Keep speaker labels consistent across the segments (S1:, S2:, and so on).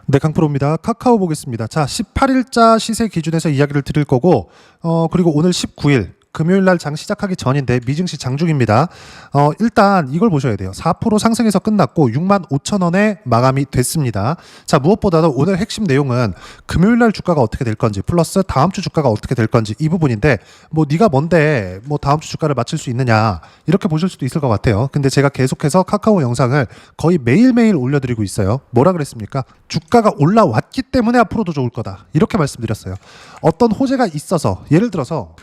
S1: 네, 강프로입니다. 카카오 보겠습니다. 자, 18일자 시세 기준에서 이야기를 드릴 거고, 그리고 오늘 19일 금요일 날 장 시작하기 전인데 미증시 장중입니다. 일단 이걸 보셔야 돼요. 4% 상승해서 끝났고 65,000원에 마감이 됐습니다. 자, 무엇보다도 오늘 핵심 내용은 금요일 날 주가가 어떻게 될 건지 플러스 다음 주 주가가 어떻게 될 건지 이 부분인데, 뭐 네가 뭔데 뭐 다음 주 주가를 맞출 수 있느냐 이렇게 보실 수도 있을 것 같아요. 근데 제가 계속해서 카카오 영상을 거의 매일매일 올려드리고 있어요. 뭐라 그랬습니까? 주가가 올라왔기 때문에 앞으로도 좋을 거다, 이렇게 말씀드렸어요. 어떤 호재가 있어서, 예를 들어서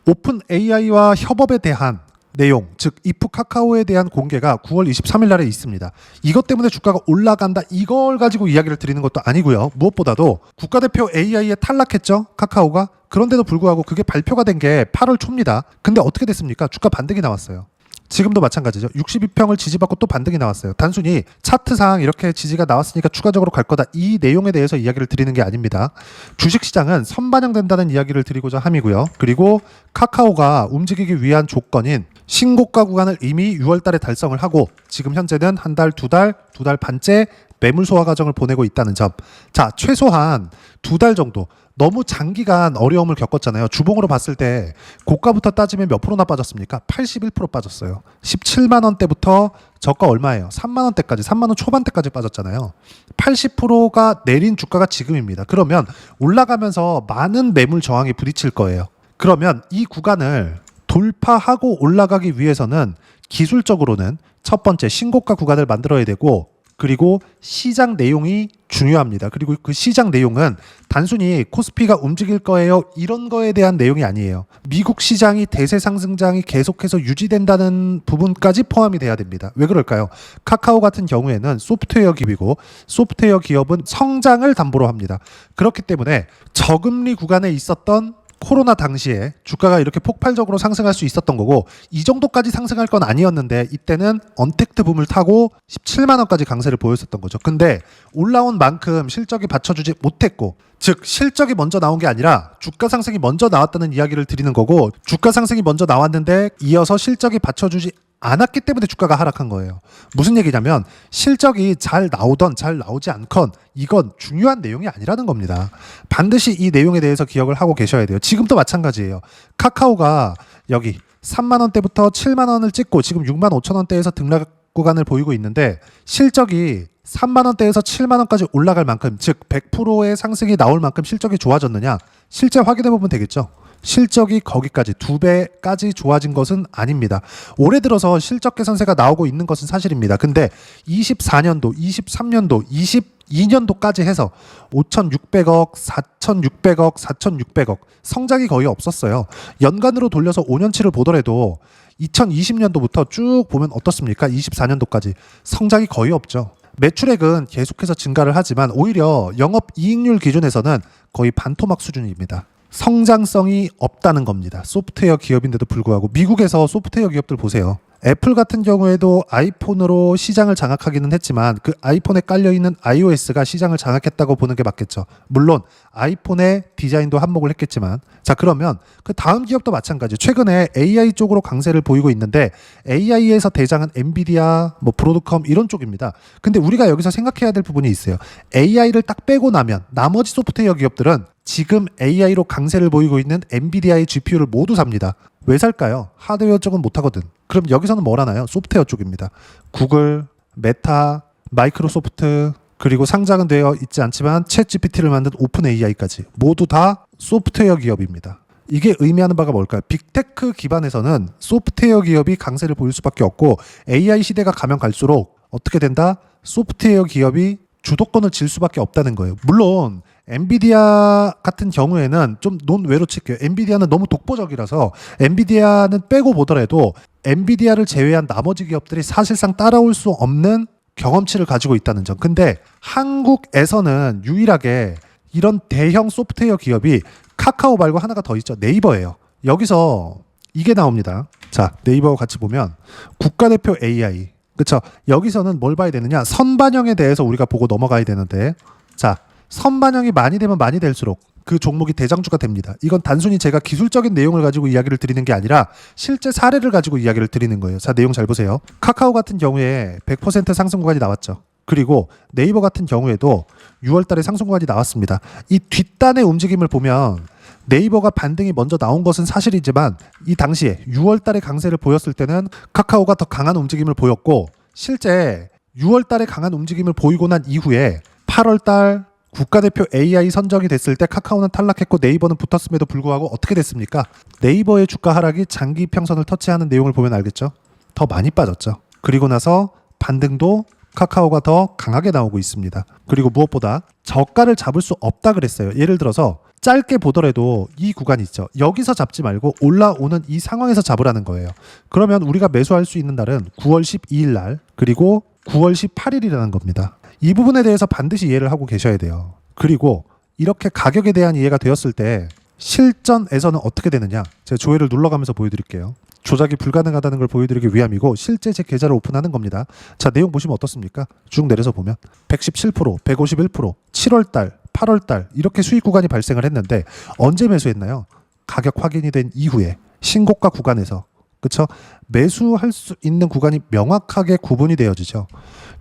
S1: 오픈 AI와 협업에 대한 내용, 즉 이프 카카오에 대한 공개가 9월 23일 날에 있습니다. 이것 때문에 주가가 올라간다, 이걸 가지고 이야기를 드리는 것도 아니고요. 무엇보다도 국가대표 AI에 탈락했죠, 카카오가. 그런데도 불구하고 그게 발표가 된 게 8월 초입니다. 근데 어떻게 됐습니까? 주가 반등이 나왔어요. 지금도 마찬가지죠. 62평을 지지받고 또 반등이 나왔어요. 단순히 차트상 이렇게 지지가 나왔으니까 추가적으로 갈 거다, 이 내용에 대해서 이야기를 드리는 게 아닙니다. 주식시장은 선반영된다는 이야기를 드리고자 함이고요. 그리고 카카오가 움직이기 위한 조건인 신고가 구간을 이미 6월 달에 달성을 하고 지금 현재는 한 달, 두 달 반째 매물 소화 과정을 보내고 있다는 점. 자, 최소한 2달 정도, 너무 장기간 어려움을 겪었잖아요. 주봉으로 봤을 때 고가부터 따지면 몇 프로나 빠졌습니까? 81% 빠졌어요. 17만 원대부터 저가 얼마예요? 3만 원대까지, 3만 원 초반대까지 빠졌잖아요. 80%가 내린 주가가 지금입니다. 그러면 올라가면서 많은 매물 저항이 부딪힐 거예요. 그러면 이 구간을 돌파하고 올라가기 위해서는 기술적으로는 첫 번째 신고가 구간을 만들어야 되고, 그리고 시장 내용이 중요합니다. 그리고 그 시장 내용은 단순히 코스피가 움직일 거예요, 이런 거에 대한 내용이 아니에요. 미국 시장이 대세 상승장이 계속해서 유지된다는 부분까지 포함이 돼야 됩니다. 왜 그럴까요? 카카오 같은 경우에는 소프트웨어 기업이고, 소프트웨어 기업은 성장을 담보로 합니다. 그렇기 때문에 저금리 구간에 있었던 코로나 당시에 주가가 이렇게 폭발적으로 상승할 수 있었던 거고, 이 정도까지 상승할 건 아니었는데 이때는 언택트 붐을 타고 17만 원까지 강세를 보였었던 거죠. 근데 올라온 만큼 실적이 받쳐주지 못했고, 즉 실적이 먼저 나온 게 아니라 주가 상승이 먼저 나왔다는 이야기를 드리는 거고, 주가 상승이 먼저 나왔는데 이어서 실적이 받쳐주지 않았기 때문에 주가가 하락한 거예요. 무슨 얘기냐면 실적이 잘 나오던 잘 나오지 않건 이건 중요한 내용이 아니라는 겁니다. 반드시 이 내용에 대해서 기억을 하고 계셔야 돼요. 지금도 마찬가지예요. 카카오가 여기 3만 원대부터 7만 원을 찍고 지금 6만 5천 원대에서 등락 구간을 보이고 있는데, 실적이 3만 원대에서 7만 원까지 올라갈 만큼, 즉 100%의 상승이 나올 만큼 실적이 좋아졌느냐? 실제 확인해 보면 되겠죠. 실적이 거기까지 2배까지 좋아진 것은 아닙니다. 올해 들어서 실적 개선세가 나오고 있는 것은 사실입니다. 근데 24년도, 23년도, 22년도까지 해서 5,600억, 4,600억, 4,600억 성장이 거의 없었어요. 연간으로 돌려서 5년치를 보더라도 2020년도부터 쭉 보면 어떻습니까? 24년도까지 성장이 거의 없죠. 매출액은 계속해서 증가를 하지만 오히려 영업이익률 기준에서는 거의 반토막 수준입니다. 성장성이 없다는 겁니다. 소프트웨어 기업인데도 불구하고. 미국에서 소프트웨어 기업들 보세요. 애플 같은 경우에도 아이폰으로 시장을 장악하기는 했지만 그 아이폰에 깔려있는 iOS가 시장을 장악했다고 보는 게 맞겠죠. 물론 아이폰의 디자인도 한몫을 했겠지만, 자, 그러면 그 다음 기업도 마찬가지. 최근에 AI 쪽으로 강세를 보이고 있는데 AI에서 대장은 엔비디아, 뭐 브로드컴 이런 쪽입니다. 근데 우리가 여기서 생각해야 될 부분이 있어요. AI를 딱 빼고 나면 나머지 소프트웨어 기업들은 지금 AI로 강세를 보이고 있는 엔비디아의 GPU를 모두 삽니다. 왜 살까요? 하드웨어 쪽은 못하거든. 그럼 여기서는 뭘 하나요? 소프트웨어 쪽입니다. 구글, 메타, 마이크로소프트, 그리고 상장은 되어 있지 않지만 챗 GPT를 만든 오픈 AI까지 모두 다 소프트웨어 기업입니다. 이게 의미하는 바가 뭘까요? 빅테크 기반에서는 소프트웨어 기업이 강세를 보일 수밖에 없고, AI 시대가 가면 갈수록 어떻게 된다? 소프트웨어 기업이 주도권을 질 수밖에 없다는 거예요. 물론 엔비디아 같은 경우에는 좀 논외로 칠게요. 엔비디아는 너무 독보적이라서 엔비디아는 빼고 보더라도 엔비디아를 제외한 나머지 기업들이 사실상 따라올 수 없는 경험치를 가지고 있다는 점. 근데 한국에서는 유일하게 이런 대형 소프트웨어 기업이 카카오 말고 하나가 더 있죠. 네이버예요. 여기서 이게 나옵니다. 자, 네이버 같이 보면 국가대표 AI. 그렇죠. 여기서는 뭘 봐야 되느냐? 선반영에 대해서 우리가 보고 넘어가야 되는데, 자, 선반영이 많이 되면 많이 될수록 그 종목이 대장주가 됩니다. 이건 단순히 제가 기술적인 내용을 가지고 이야기를 드리는 게 아니라 실제 사례를 가지고 이야기를 드리는 거예요. 자, 내용 잘 보세요. 카카오 같은 경우에 100% 상승 구간이 나왔죠. 그리고 네이버 같은 경우에도 6월 달에 상승 구간이 나왔습니다. 이 뒷단의 움직임을 보면 네이버가 반등이 먼저 나온 것은 사실이지만 이 당시에 6월 달에 강세를 보였을 때는 카카오가 더 강한 움직임을 보였고 실제 6월 달에 강한 움직임을 보이고 난 이후에 8월 달 국가대표 AI 선정이 됐을 때 카카오는 탈락했고 네이버는 붙었음에도 불구하고 어떻게 됐습니까? 네이버의 주가 하락이 장기 평선을 터치하는 내용을 보면 알겠죠? 더 많이 빠졌죠. 그리고 나서 반등도 카카오가 더 강하게 나오고 있습니다. 그리고 무엇보다 저가를 잡을 수 없다 그랬어요. 예를 들어서 짧게 보더라도 이 구간이 있죠. 여기서 잡지 말고 올라오는 이 상황에서 잡으라는 거예요. 그러면 우리가 매수할 수 있는 날은 9월 12일 날 그리고 9월 18일이라는 겁니다. 이 부분에 대해서 반드시 이해를 하고 계셔야 돼요. 그리고 이렇게 가격에 대한 이해가 되었을 때 실전에서는 어떻게 되느냐? 제가 조회를 눌러가면서 보여드릴게요. 조작이 불가능하다는 걸 보여드리기 위함이고 실제 제 계좌를 오픈하는 겁니다. 자, 내용 보시면 어떻습니까? 쭉 내려서 보면 117%, 151%, 7월달, 8월달 이렇게 수익 구간이 발생을 했는데 언제 매수했나요? 가격 확인이 된 이후에 신고가 구간에서 그쵸? 매수할 수 있는 구간이 명확하게 구분이 되어지죠.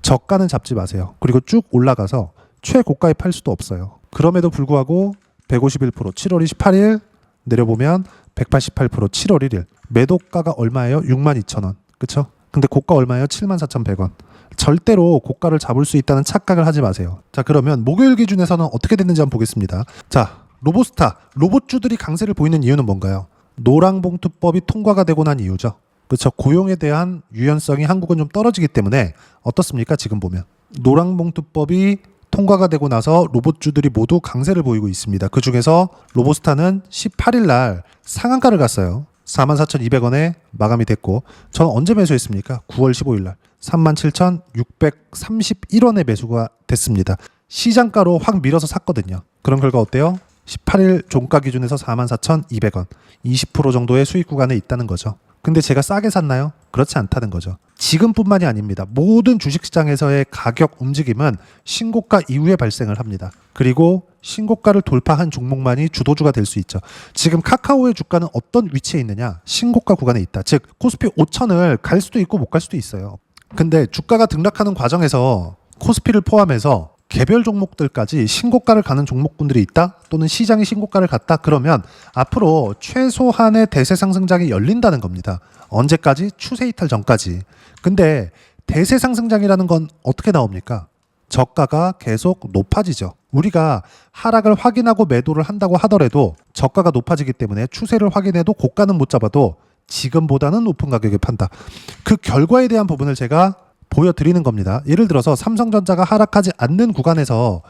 S1: 저가는 잡지 마세요. 그리고 쭉 올라가서 최고가에 팔 수도 없어요. 그럼에도 불구하고 151%, 7월 28일 내려보면 188% 7월 1일 매도가가 얼마예요? 62,000원 그쵸? 근데 고가 얼마예요? 74,100원 절대로 고가를 잡을 수 있다는 착각을 하지 마세요. 자, 그러면 목요일 기준에서는 어떻게 됐는지 한번 보겠습니다. 자, 로보스타 로봇주들이 강세를 보이는 이유는 뭔가요? 노랑봉투법이 통과가 되고 난 이유죠. 그렇죠. 고용에 대한 유연성이 한국은 좀 떨어지기 때문에 어떻습니까? 지금 보면 노랑봉투법이 통과가 되고 나서 로봇주들이 모두 강세를 보이고 있습니다. 그 중에서 로보스타는 18일 날 상한가를 갔어요. 44,200원에 마감이 됐고 저는 언제 매수했습니까? 9월 15일 날 37,631원에 매수가 됐습니다. 시장가로 확 밀어서 샀거든요. 그런 결과 어때요? 18일 종가 기준에서 44,200원 20% 정도의 수익 구간에 있다는 거죠. 근데 제가 싸게 샀나요? 그렇지 않다는 거죠. 지금뿐만이 아닙니다. 모든 주식시장에서의 가격 움직임은 신고가 이후에 발생을 합니다. 그리고 신고가를 돌파한 종목만이 주도주가 될 수 있죠. 지금 카카오의 주가는 어떤 위치에 있느냐? 신고가 구간에 있다. 즉 코스피 5천을 갈 수도 있고 못 갈 수도 있어요. 근데 주가가 등락하는 과정에서 코스피를 포함해서 개별 종목들까지 신고가를 가는 종목군들이 있다? 또는 시장이 신고가를 갔다? 그러면 앞으로 최소한의 대세 상승장이 열린다는 겁니다. 언제까지? 추세 이탈 전까지. 근데 대세 상승장이라는 건 어떻게 나옵니까? 저가가 계속 높아지죠. 우리가 하락을 확인하고 매도를 한다고 하더라도 저가가 높아지기 때문에 추세를 확인해도 고가는 못 잡아도 지금보다는 높은 가격에 판다. 그 결과에 대한 부분을 제가 보여드리는 겁니다. 예를 들어서 삼성전자가 하락하지 않는 구간에서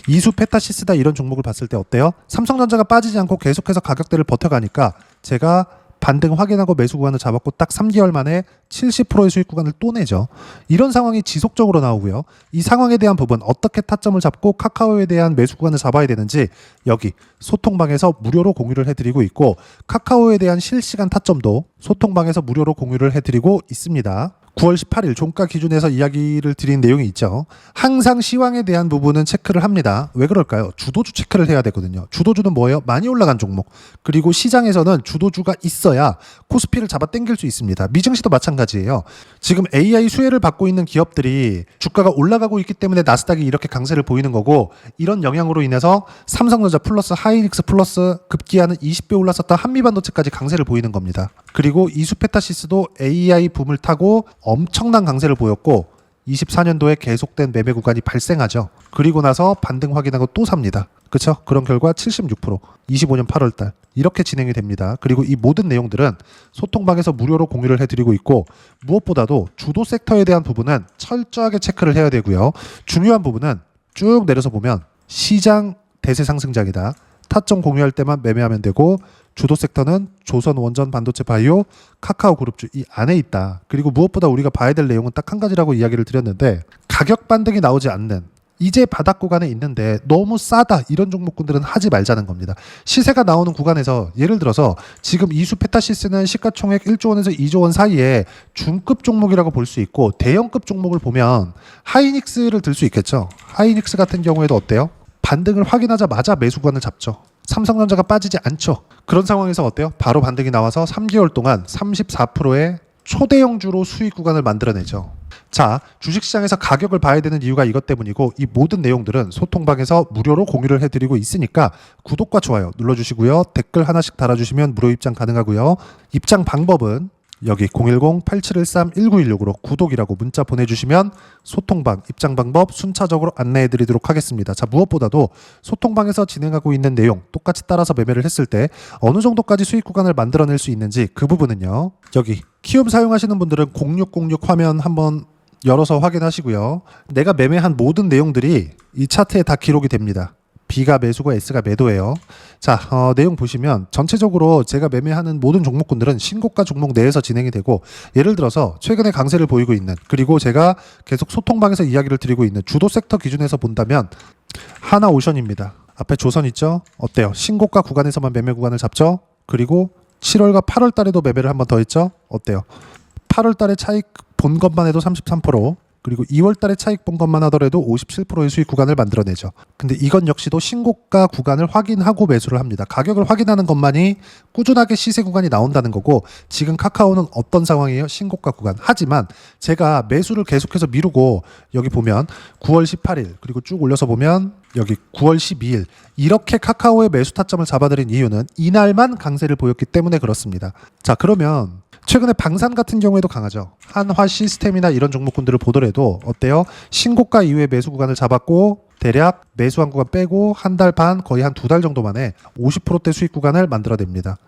S1: 이수 페타시스다 이런 종목을 봤을 때 어때요? 삼성전자가 빠지지 않고 계속해서 가격대를 버텨가니까 제가 반등 확인하고 매수 구간을 잡았고 딱 3개월 만에 70%의 수익 구간을 또 내죠. 이런 상황이 지속적으로 나오고요. 이 상황에 대한 부분 어떻게 타점을 잡고 카카오에 대한 매수 구간을 잡아야 되는지 여기 소통방에서 무료로 공유를 해드리고 있고 카카오에 대한 실시간 타점도 소통방에서 무료로 공유를 해드리고 있습니다. 9월 18일 종가 기준에서 이야기를 드린 내용이 있죠. 항상 시황에 대한 부분은 체크를 합니다. 왜 그럴까요? 주도주 체크를 해야 되거든요. 주도주는 뭐예요? 많이 올라간 종목. 그리고 시장에서는 주도주가 있어야 코스피를 잡아 당길 수 있습니다. 미증시도 마찬가지예요. 지금 AI 수혜를 받고 있는 기업들이 주가가 올라가고 있기 때문에 나스닥이 이렇게 강세를 보이는 거고 이런 영향으로 인해서 삼성전자 플러스 하이닉스 플러스 급기야는 20배 올랐었던 한미반도체까지 강세를 보이는 겁니다. 그리고 이수페타시스도 AI 붐을 타고 엄청난 강세를 보였고 24년도에 계속된 매매 구간이 발생하죠. 그리고 나서 반등 확인하고 또 삽니다. 그렇죠? 그런 결과 76% 25년 8월달 이렇게 진행이 됩니다. 그리고 이 모든 내용들은 소통방에서 무료로 공유를 해드리고 있고 무엇보다도 주도 섹터에 대한 부분은 철저하게 체크를 해야 되고요. 중요한 부분은 쭉 내려서 보면 시장 대세 상승장이다. 타점 공유할 때만 매매하면 되고 주도 섹터는 조선 원전 반도체 바이오 카카오 그룹주 이 안에 있다. 그리고 무엇보다 우리가 봐야 될 내용은 딱 한 가지라고 이야기를 드렸는데 가격 반등이 나오지 않는 이제 바닥 구간에 있는데 너무 싸다 이런 종목군들은 하지 말자는 겁니다. 시세가 나오는 구간에서 예를 들어서 지금 이수 페타시스는 시가총액 1조 원에서 2조 원 사이에 중급 종목이라고 볼 수 있고 대형급 종목을 보면 하이닉스를 들 수 있겠죠. 하이닉스 같은 경우에도 어때요? 반등을 확인하자마자 매수 구간을 잡죠. 삼성전자가 빠지지 않죠. 그런 상황에서 어때요? 바로 반등이 나와서 3개월 동안 34%의 초대형주로 수익 구간을 만들어내죠. 자, 주식시장에서 가격을 봐야 되는 이유가 이것 때문이고 이 모든 내용들은 소통방에서 무료로 공유를 해드리고 있으니까 구독과 좋아요 눌러주시고요. 댓글 하나씩 달아주시면 무료 입장 가능하고요. 입장 방법은 여기 010-8713-1916으로 구독이라고 문자 보내주시면 소통방 입장 방법 순차적으로 안내해드리도록 하겠습니다. 자, 무엇보다도 소통방에서 진행하고 있는 내용 똑같이 따라서 매매를 했을 때 어느 정도까지 수익 구간을 만들어낼 수 있는지 그 부분은요. 여기 키움 사용하시는 분들은 0606 화면 한번 열어서 확인하시고요. 내가 매매한 모든 내용들이 이 차트에 다 기록이 됩니다. B가 매수고 S가 매도예요. 자, 내용 보시면 전체적으로 제가 매매하는 모든 종목군들은 신고가 종목 내에서 진행이 되고 예를 들어서 최근에 강세를 보이고 있는 그리고 제가 계속 소통방에서 이야기를 드리고 있는 주도 섹터 기준에서 본다면 하나오션입니다. 앞에 조선 있죠? 어때요? 신고가 구간에서만 매매 구간을 잡죠? 그리고 7월과 8월 달에도 매매를 한 번 더 했죠? 어때요? 8월 달에 차익 본 것만 해도 33%, 그리고 2월 달에 차익 본 것만 하더라도 57%의 수익 구간을 만들어내죠. 근데 이건 역시도 신고가 구간을 확인하고 매수를 합니다. 가격을 확인하는 것만이 꾸준하게 시세 구간이 나온다는 거고 지금 카카오는 어떤 상황이에요? 신고가 구간. 하지만 제가 매수를 계속해서 미루고 여기 보면 9월 18일 그리고 쭉 올려서 보면 여기 9월 12일 이렇게 카카오의 매수 타점을 잡아드린 이유는 이날만 강세를 보였기 때문에 그렇습니다. 자, 그러면 최근에 방산 같은 경우에도 강하죠. 한화 시스템이나 이런 종목군들을 보더라도 어때요? 신고가 이후에 매수 구간을 잡았고 대략 매수한 구간 빼고 한 달 반 거의 한 2달 정도 만에 50%대 수익 구간을 만들어냅니다.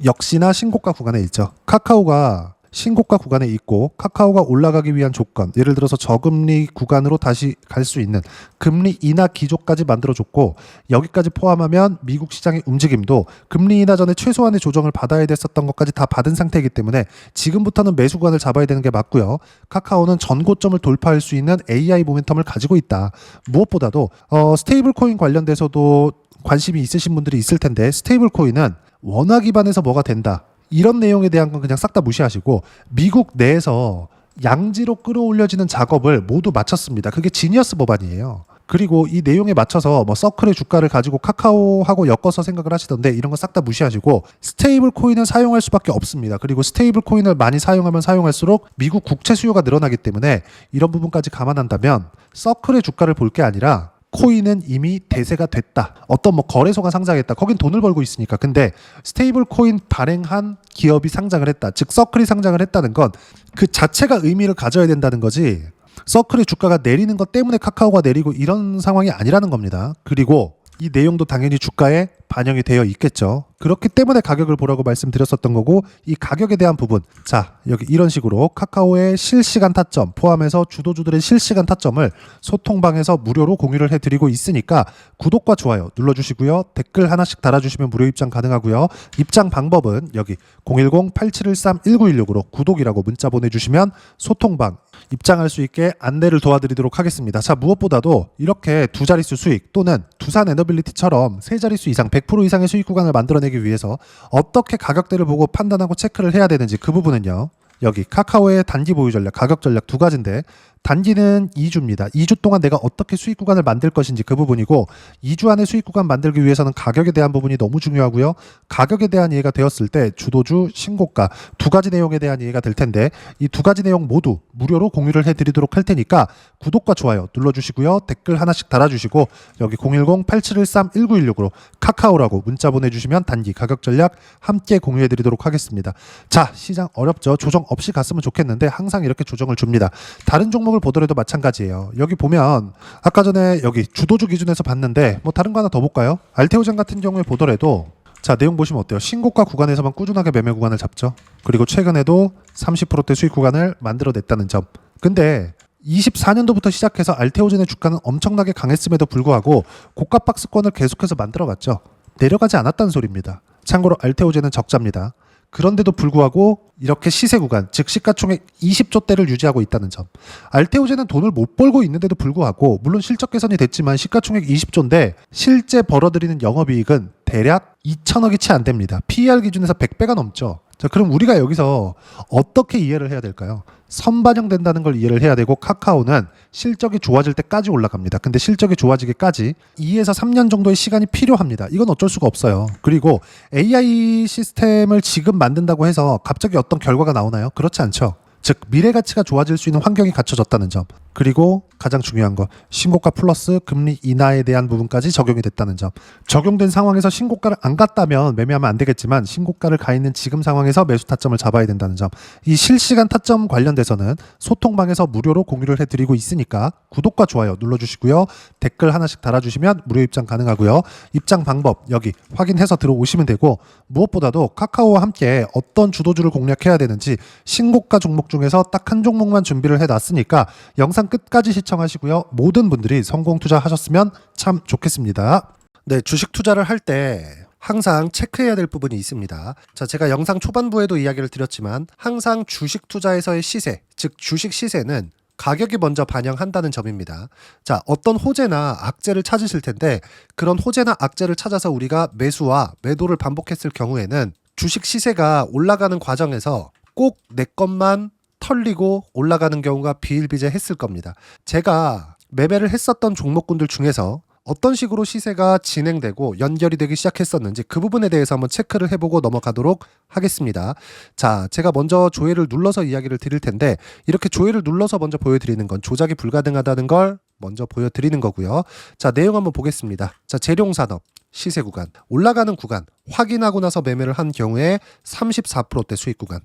S1: 역시나 신고가 구간에 있죠. 카카오가 신고가 구간에 있고 카카오가 올라가기 위한 조건, 예를 들어서 저금리 구간으로 다시 갈 수 있는 금리 인하 기조까지 만들어줬고 여기까지 포함하면 미국 시장의 움직임도 금리 인하 전에 최소한의 조정을 받아야 됐었던 것까지 다 받은 상태이기 때문에 지금부터는 매수 구간을 잡아야 되는 게 맞고요. 카카오는 전고점을 돌파할 수 있는 AI 모멘텀을 가지고 있다. 무엇보다도 스테이블 코인 관련돼서도 관심이 있으신 분들이 있을 텐데 스테이블 코인은 원화 기반에서 뭐가 된다. 이런 내용에 대한 건 그냥 싹 다 무시하시고 미국 내에서 양지로 끌어올려지는 작업을 모두 마쳤습니다. 그게 지니어스 법안이에요. 그리고 이 내용에 맞춰서 뭐 서클의 주가를 가지고 카카오하고 엮어서 생각을 하시던데 이런 거 싹 다 무시하시고 스테이블 코인을 사용할 수밖에 없습니다. 그리고 스테이블 코인을 많이 사용하면 사용할수록 미국 국채 수요가 늘어나기 때문에 이런 부분까지 감안한다면 서클의 주가를 볼 게 아니라 코인은 이미 대세가 됐다. 어떤 뭐 거래소가 상장했다. 거긴 돈을 벌고 있으니까. 근데 스테이블 코인 발행한 기업이 상장을 했다. 즉 서클이 상장을 했다는 건 그 자체가 의미를 가져야 된다는 거지. 서클의 주가가 내리는 것 때문에 카카오가 내리고 이런 상황이 아니라는 겁니다. 그리고 이 내용도 당연히 주가에 반영이 되어 있겠죠. 그렇기 때문에 가격을 보라고 말씀드렸었던 거고 이 가격에 대한 부분, 자 여기 이런 식으로 카카오의 실시간 타점 포함해서 주도주들의 실시간 타점을 소통방에서 무료로 공유를 해드리고 있으니까 구독과 좋아요 눌러주시고요. 댓글 하나씩 달아주시면 무료 입장 가능하고요. 입장 방법은 여기 010-8713-1916으로 구독이라고 문자 보내주시면 소통방 입장할 수 있게 안내를 도와드리도록 하겠습니다. 자, 무엇보다도 이렇게 두 자릿수 수익 또는 두산 에너빌리티처럼 세 자릿수 이상 100% 이상의 수익 구간을 만들어내기 위해서 어떻게 가격대를 보고 판단하고 체크를 해야 되는지 그 부분은요. 여기 카카오의 단기 보유 전략, 가격 전략 두 가지인데 단기는 2주입니다. 2주 동안 내가 어떻게 수익 구간을 만들 것인지 그 부분이고 2주 안에 수익 구간 만들기 위해서는 가격에 대한 부분이 너무 중요하고요. 가격에 대한 이해가 되었을 때 주도주, 신고가 두 가지 내용에 대한 이해가 될 텐데 이 두 가지 내용 모두 무료로 공유를 해드리도록 할 테니까 구독과 좋아요 눌러주시고요. 댓글 하나씩 달아주시고 여기 010-8713-1916으로 카카오라고 문자 보내주시면 단기 가격 전략 함께 공유해드리도록 하겠습니다. 자, 시장 어렵죠. 조정 없이 갔으면 좋겠는데 항상 이렇게 조정을 줍니다. 다른 종목을 보더라도 마찬가지예요. 여기 보면 아까 전에 여기 주도주 기준에서 봤는데 뭐 다른 거 하나 더 볼까요? 알테오젠 같은 경우에 보더라도 자 내용 보시면 어때요? 신고가 구간에서만 꾸준하게 매매 구간을 잡죠. 그리고 최근에도 30%대 수익 구간을 만들어냈다는 점. 근데 24년도부터 시작해서 알테오젠의 주가는 엄청나게 강했음에도 불구하고 고가 박스권을 계속해서 만들어갔죠. 내려가지 않았다는 소리입니다. 참고로 알테오젠은 적자입니다. 그런데도 불구하고 이렇게 시세 구간, 즉 시가총액 20조대를 유지하고 있다는 점. 알테오젠은 돈을 못 벌고 있는데도 불구하고 물론 실적 개선이 됐지만 시가총액 20조인데 실제 벌어들이는 영업이익은 대략 2천억이 채 안 됩니다. PER 기준에서 100배가 넘죠. 자, 그럼 우리가 여기서 어떻게 이해를 해야 될까요? 선반영된다는 걸 이해를 해야 되고 카카오는 실적이 좋아질 때까지 올라갑니다. 근데 실적이 좋아지기까지 2에서 3년 정도의 시간이 필요합니다. 이건 어쩔 수가 없어요. 그리고 AI 시스템을 지금 만든다고 해서 갑자기 어떤 결과가 나오나요? 그렇지 않죠. 즉 미래 가치가 좋아질 수 있는 환경이 갖춰졌다는 점, 그리고 가장 중요한 거 신고가 플러스 금리 인하에 대한 부분까지 적용이 됐다는 점. 적용된 상황에서 신고가를 안 갔다면 매매하면 안 되겠지만 신고가를 가 있는 지금 상황에서 매수 타점을 잡아야 된다는 점. 이 실시간 타점 관련돼서는 소통방에서 무료로 공유를 해드리고 있으니까 구독과 좋아요 눌러주시고요. 댓글 하나씩 달아주시면 무료 입장 가능하고요. 입장 방법 여기 확인해서 들어오시면 되고, 무엇보다도 카카오와 함께 어떤 주도주를 공략해야 되는지 신고가 종목 중에서 딱 한 종목만 준비를 해놨으니까 영상 끝까지 시청하시고요. 모든 분들이 성공 투자하셨으면 참 좋겠습니다. 네, 주식 투자를 할 때 항상 체크해야 될 부분이 있습니다. 자, 제가 영상 초반부에도 이야기를 드렸지만 항상 주식 투자에서의 시세, 즉 주식 시세는 가격이 먼저 반영한다는 점입니다. 자, 어떤 호재나 악재를 찾으실 텐데 그런 호재나 악재를 찾아서 우리가 매수와 매도를 반복했을 경우에는 주식 시세가 올라가는 과정에서 꼭 내 것만 털리고 올라가는 경우가 비일비재했을 겁니다. 제가 매매를 했었던 종목군들 중에서 어떤 식으로 시세가 진행되고 연결이 되기 시작했었는지 그 부분에 대해서 한번 체크를 해보고 넘어가도록 하겠습니다. 자, 제가 먼저 조회를 눌러서 이야기를 드릴 텐데 이렇게 조회를 눌러서 먼저 보여드리는 건 조작이 불가능하다는 걸 먼저 보여드리는 거고요. 자, 내용 한번 보겠습니다. 자, 재룡산업 시세 구간 올라가는 구간 확인하고 나서 매매를 한 경우에 34%대 수익 구간.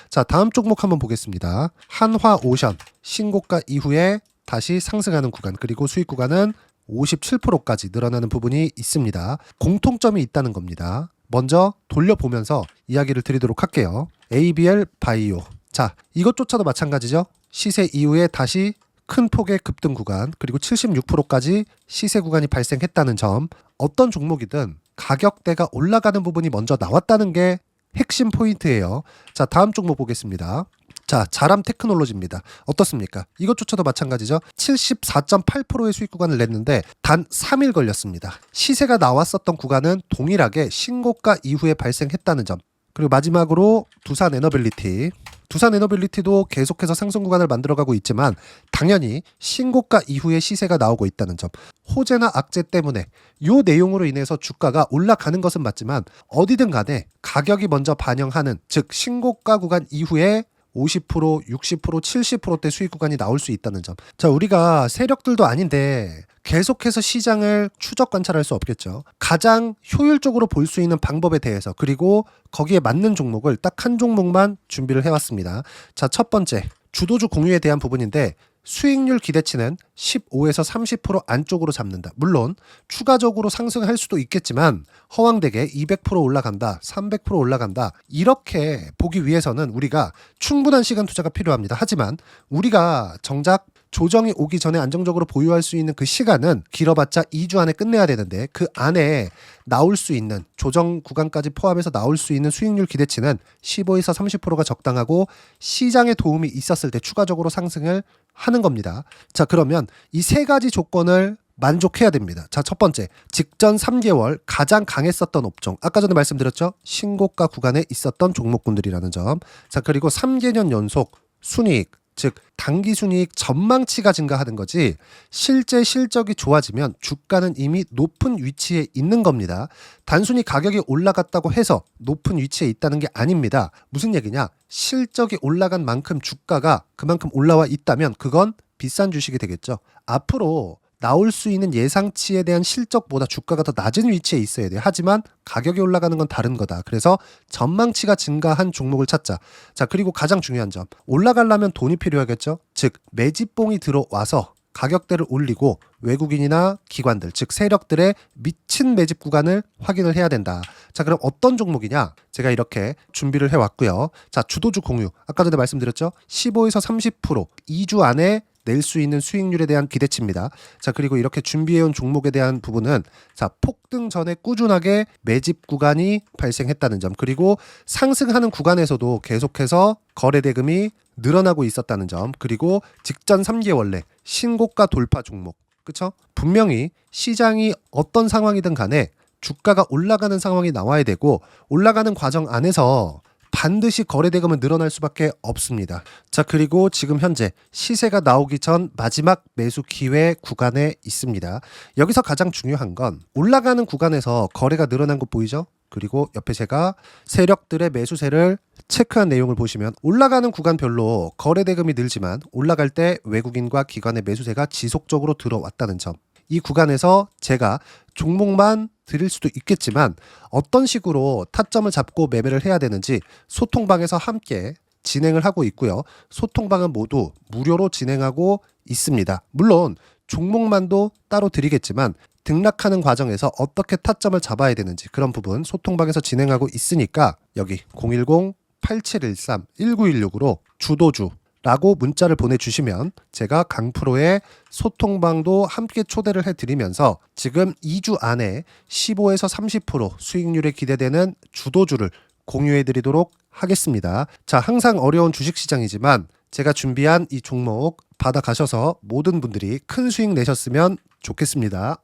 S1: 자, 다음 종목 한번 보겠습니다. 한화오션 신고가 이후에 다시 상승하는 구간, 그리고 수익 구간은 57%까지 늘어나는 부분이 있습니다. 공통점이 있다는 겁니다. 먼저 돌려보면서 이야기를 드리도록 할게요. ABL 바이오. 자, 이것조차도 마찬가지죠. 시세 이후에 다시 큰 폭의 급등 구간, 그리고 76%까지 시세 구간이 발생했다는 점. 어떤 종목이든 가격대가 올라가는 부분이 먼저 나왔다는 게 핵심 포인트예요. 자, 다음 종목 보겠습니다. 자, 자람 테크놀로지입니다. 어떻습니까? 이것조차도 마찬가지죠. 74.8%의 수익 구간을 냈는데 단 3일 걸렸습니다. 시세가 나왔었던 구간은 동일하게 신고가 이후에 발생했다는 점. 그리고 마지막으로 두산 에너빌리티. 두산 에너빌리티도 계속해서 상승 구간을 만들어가고 있지만 당연히 신고가 이후에 시세가 나오고 있다는 점. 호재나 악재 때문에 이 내용으로 인해서 주가가 올라가는 것은 맞지만 어디든 간에 가격이 먼저 반영하는, 즉 신고가 구간 이후에 50%, 60%, 70%대 수익 구간이 나올 수 있다는 점. 자, 우리가 세력들도 아닌데 계속해서 시장을 추적 관찰할 수 없겠죠. 가장 효율적으로 볼 수 있는 방법에 대해서, 그리고 거기에 맞는 종목을 딱 한 종목만 준비를 해왔습니다. 자, 첫 번째 주도주 공유에 대한 부분인데 수익률 기대치는 15에서 30% 안쪽으로 잡는다. 물론 추가적으로 상승할 수도 있겠지만 허황되게 200% 올라간다, 300% 올라간다, 이렇게 보기 위해서는 우리가 충분한 시간 투자가 필요합니다. 하지만 우리가 정작 조정이 오기 전에 안정적으로 보유할 수 있는 그 시간은 길어봤자 2주 안에 끝내야 되는데 그 안에 나올 수 있는 조정 구간까지 포함해서 나올 수 있는 수익률 기대치는 15에서 30%가 적당하고 시장에 도움이 있었을 때 추가적으로 상승을 하는 겁니다. 자, 그러면 이 세 가지 조건을 만족해야 됩니다. 자, 첫 번째, 직전 3개월 가장 강했었던 업종. 아까 전에 말씀드렸죠? 신고가 구간에 있었던 종목군들이라는 점. 자, 그리고 3개년 연속 순이익, 즉 단기 순이익 전망치가 증가하는 거지 실제 실적이 좋아지면 주가는 이미 높은 위치에 있는 겁니다. 단순히 가격이 올라갔다고 해서 높은 위치에 있다는 게 아닙니다. 무슨 얘기냐? 실적이 올라간 만큼 주가가 그만큼 올라와 있다면 그건 비싼 주식이 되겠죠. 앞으로 나올 수 있는 예상치에 대한 실적보다 주가가 더 낮은 위치에 있어야 돼요. 하지만 가격이 올라가는 건 다른 거다. 그래서 전망치가 증가한 종목을 찾자. 자, 그리고 가장 중요한 점. 올라가려면 돈이 필요하겠죠. 즉 매집봉이 들어와서 가격대를 올리고 외국인이나 기관들, 즉 세력들의 미친 매집 구간을 확인을 해야 된다. 자, 그럼 어떤 종목이냐? 제가 이렇게 준비를 해왔고요. 자, 주도주 공유. 아까 전에 말씀드렸죠. 15에서 30% 2주 안에 낼 수 있는 수익률에 대한 기대치입니다. 자, 그리고 이렇게 준비해온 종목에 대한 부분은 자, 폭등 전에 꾸준하게 매집 구간이 발생했다는 점, 그리고 상승하는 구간에서도 계속해서 거래 대금이 늘어나고 있었다는 점, 그리고 직전 3개월 내 신고가 돌파 종목. 그쵸? 분명히 시장이 어떤 상황이든 간에 주가가 올라가는 상황이 나와야 되고 올라가는 과정 안에서 반드시 거래대금은 늘어날 수밖에 없습니다. 자, 그리고 지금 현재 시세가 나오기 전 마지막 매수 기회 구간에 있습니다. 여기서 가장 중요한 건 올라가는 구간에서 거래가 늘어난 거 보이죠? 그리고 옆에 제가 세력들의 매수세를 체크한 내용을 보시면 올라가는 구간별로 거래 대금이 늘지만 올라갈 때 외국인과 기관의 매수세가 지속적으로 들어왔다는 점. 이 구간에서 제가 종목만 드릴 수도 있겠지만 어떤 식으로 타점을 잡고 매매를 해야 되는지 소통방에서 함께 진행을 하고 있고요. 소통방은 모두 무료로 진행하고 있습니다. 물론 종목만도 따로 드리겠지만 등락하는 과정에서 어떻게 타점을 잡아야 되는지 그런 부분 소통방에서 진행하고 있으니까 여기 010-8713-1916으로 주도주라고 문자를 보내주시면 제가 강프로의 소통방도 함께 초대를 해드리면서 지금 2주 안에 15에서 30% 수익률이 기대되는 주도주를 공유해드리도록 하겠습니다. 자, 항상 어려운 주식시장이지만 제가 준비한 이 종목 받아가셔서 모든 분들이 큰 수익 내셨으면 좋겠습니다.